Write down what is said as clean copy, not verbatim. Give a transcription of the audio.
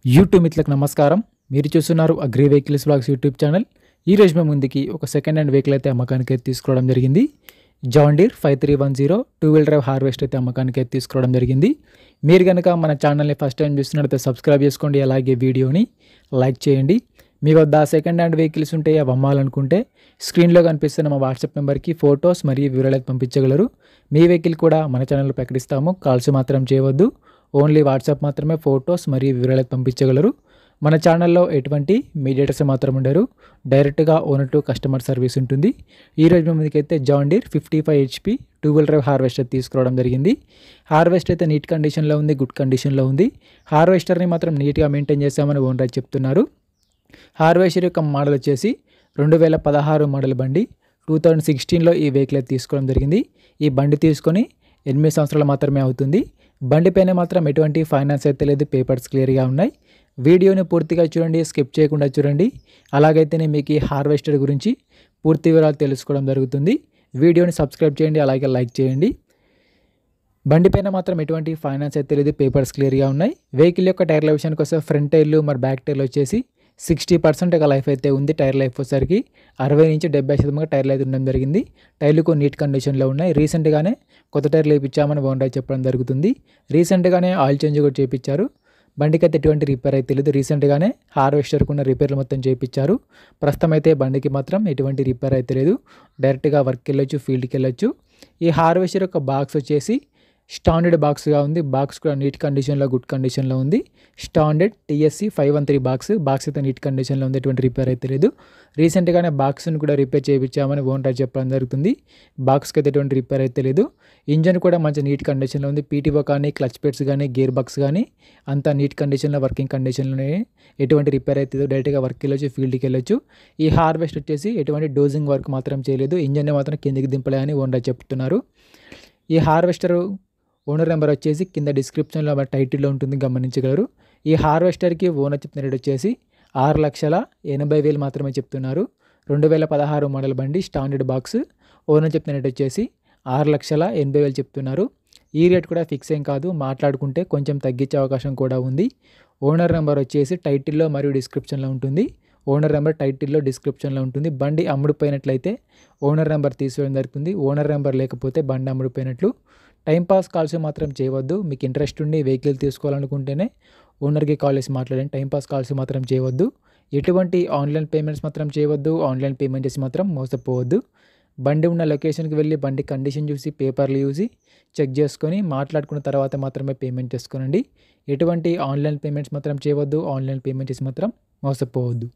YouTube మిత్రులకు నమస్కారం. మీరు చూస్తున్నారు agri vehicles vlogs YouTube channel. ఈ రోజు మేము ముందుకి ఒక సెకండ్ హ్యాండ్ వెహికల్ అయితే అమ్మకానికి అయితే తీసుకోవడం జరిగింది. John Deere 5310 two wheel drive harvest అయితే అమ్మకానికి అయితే తీసుకోవడం జరిగింది. మీరు కనుక మన ఛానల్ని ఫస్ట్ టైం చూస్తున్నట్లయితే సబ్స్క్రైబ్ చేసుకోండి, అలాగే వీడియోని లైక్ చేయండి. మీ వద్ద సెకండ్ హ్యాండ్ వెహికల్స్ ఉంటే అవి అమ్మాలనుకుంటే స్క్రీన్లో కనిపిస్తున్న మా వాట్సాప్ నెంబర్కి ఫొటోస్ మరియు వివరాలు అయితే పంపించగలరు. మీ వెహికల్ కూడా మన ఛానల్లో ప్రకటిస్తాము. కాల్స్ మాత్రం చేయవద్దు, ఓన్లీ వాట్సాప్ మాత్రమే ఫొటోస్ మరియు వివరాలు పంపించగలరు. మన ఛానల్లో ఎటువంటి మీడియేటర్స్ మాత్రం ఉండరు, డైరెక్ట్గా ఓనర్ టు కస్టమర్ సర్వీస్ ఉంటుంది. ఈరోజు మేము ముందుకైతే John Deere 55 HP two wheel drive harvester తీసుకురావడం జరిగింది. హార్వెస్టర్ అయితే నీట్ కండిషన్లో ఉంది, గుడ్ కండిషన్లో ఉంది. హార్వెస్టర్ని మాత్రం నీట్గా మెయింటైన్ చేస్తామని ఓనర్ చెప్తున్నారు. హార్వెస్టర్ యొక్క మోడల్ వచ్చేసి 2016 మోడల్ బండి. 2016లో ఈ వెహికల్ అయితే తీసుకోవడం జరిగింది. ఈ బండి తీసుకొని 8 సంవత్సరాలు మాత్రమే అవుతుంది. బండి పైన మాత్రం ఎటువంటి ఫైనాన్స్ అయితే లేదు, పేపర్స్ క్లియర్గా ఉన్నాయి. వీడియోని పూర్తిగా చూడండి, స్కిప్ చేయకుండా చూడండి. అలాగైతేనే మీకు ఈ హార్వెస్టర్ గురించి పూర్తి వివరాలు తెలుసుకోవడం జరుగుతుంది. వీడియోని సబ్స్క్రైబ్ చేయండి, అలాగే లైక్ చేయండి. బండి పైన మాత్రం ఎటువంటి ఫైనాన్స్ అయితే లేదు, పేపర్స్ క్లియర్గా ఉన్నాయి. వెహికల్ యొక్క టైర్ల విషయానికి వస్తే ఫ్రంట్ టైర్లు మరి బ్యాక్ టైర్లు వచ్చేసి 60% ఒక లైఫ్ అయితే ఉంది. టైర్ లైఫ్ వచ్చేసరికి 60 నుంచి 70% టైర్లు అయితే ఉండడం జరిగింది. టైర్లు కొన్ని నీట్ కండిషన్లో ఉన్నాయి. రీసెంట్గానే కొత్త టైర్లు వేయించామని ఓనర్ చెప్పడం జరుగుతుంది. రీసెంట్గానే ఆయిల్ చేంజ్ కూడా చేయించారు. బండికి అయితే ఎటువంటి రిపేర్ అయితే లేదు. రీసెంట్గానే హార్వెస్టర్కు ఉన్న రిపేర్లు మొత్తం చేయించారు. ప్రస్తుతం అయితే బండికి మాత్రం ఎటువంటి రిపేర్ అయితే లేదు. డైరెక్ట్గా వర్క్కి వెళ్ళొచ్చు, ఫీల్డ్కి వెళ్ళొచ్చు. ఈ హార్వెస్టర్ యొక్క బాక్స్ వచ్చేసి స్టాండర్డ్ బాక్స్గా ఉంది. బాక్స్ కూడా నీట్ కండిషన్లో, గుడ్ కండిషన్లో ఉంది. స్టాండర్డ్ TSC 513 బాక్స్ అయితే నీట్ కండిషన్లో ఉంది, ఎటువంటి రిపేర్ అయితే లేదు. రీసెంట్గానే బాక్స్ని కూడా రిపేర్ చేయించామని ఓనర్ చెప్పడం జరుగుతుంది. బాక్స్కి అయితే ఎటువంటి రిపేర్ అయితే లేదు. ఇంజన్ కూడా మంచి నీట్ కండిషన్లో ఉంది. PTO కానీ, క్లచ్ ప్లేట్స్ కానీ, గేర్ బాక్స్ కానీ అంతా నీట్ కండిషన్లో, వర్కింగ్ కండిషన్లోనే, ఎటువంటి రిపేర్ అయితే లేదు. డైరెక్ట్గా వర్క్కి వెళ్ళొచ్చు, ఫీల్డ్కి వెళ్ళొచ్చు. ఈ హార్వెస్ట్ వచ్చేసి ఎటువంటి డోజింగ్ వర్క్ మాత్రం చేయలేదు. ఇంజన్ని మాత్రం కిందికి దింపలే అని ఓనర్ చెప్తున్నారు. ఈ హార్వెస్టర్ ఓనర్ నెంబర్ వచ్చేసి కింద డిస్క్రిప్షన్లో టైటిల్లో ఉంటుంది, గమనించగలరు. ఈ హార్వెస్టర్కి ఓనర్ చెప్తున్న రేట్ వచ్చేసి 6,80,000 మాత్రమే చెప్తున్నారు. 2016 మోడల్ బండి, స్టాండర్డ్ బాక్స్. ఓనర్ చెప్తున్న రేట్ వచ్చేసి 6,80,000 చెప్తున్నారు. ఈ రేట్ కూడా ఫిక్స్ ఏం కాదు, మాట్లాడుకుంటే కొంచెం తగ్గించే అవకాశం కూడా ఉంది. ఓనర్ నెంబర్ వచ్చేసి టైటిల్లో మరియు డిస్క్రిప్షన్లో ఉంటుంది. ఓనర్ నెంబర్ టైటిల్లో, డిస్క్రిప్షన్లో ఉంటుంది. బండి అమ్ముడుపోయినట్లయితే ఓనర్ నెంబర్ తీసుకోవడం జరుగుతుంది. ఓనర్ నెంబర్ లేకపోతే బండి అమ్ముడుపోయినట్లు. టైంపాస్ కాల్స్ మాత్రం చేయవద్దు. మీకు ఇంట్రెస్ట్ ఉండి వెహికల్ తీసుకోవాలనుకుంటేనే ఓనర్కి కాల్ చేసి మాట్లాడండి. టైంపాస్ కాల్స్ మాత్రం చేయవద్దు. ఎటువంటి ఆన్లైన్ పేమెంట్స్ మాత్రం చేయవద్దు. ఆన్లైన్ పేమెంట్ చేసి మాత్రం మోసపోవద్దు. బండి ఉన్న లొకేషన్కి వెళ్ళి బండి కండిషన్ చూసి, పేపర్లు చూసి చెక్ చేసుకొని మాట్లాడుకున్న తర్వాత మాత్రమే పేమెంట్ చేసుకోనండి. ఎటువంటి ఆన్లైన్ పేమెంట్స్ మాత్రం చేయవద్దు. ఆన్లైన్ పేమెంట్ చేసి మాత్రం మోసపోవద్దు.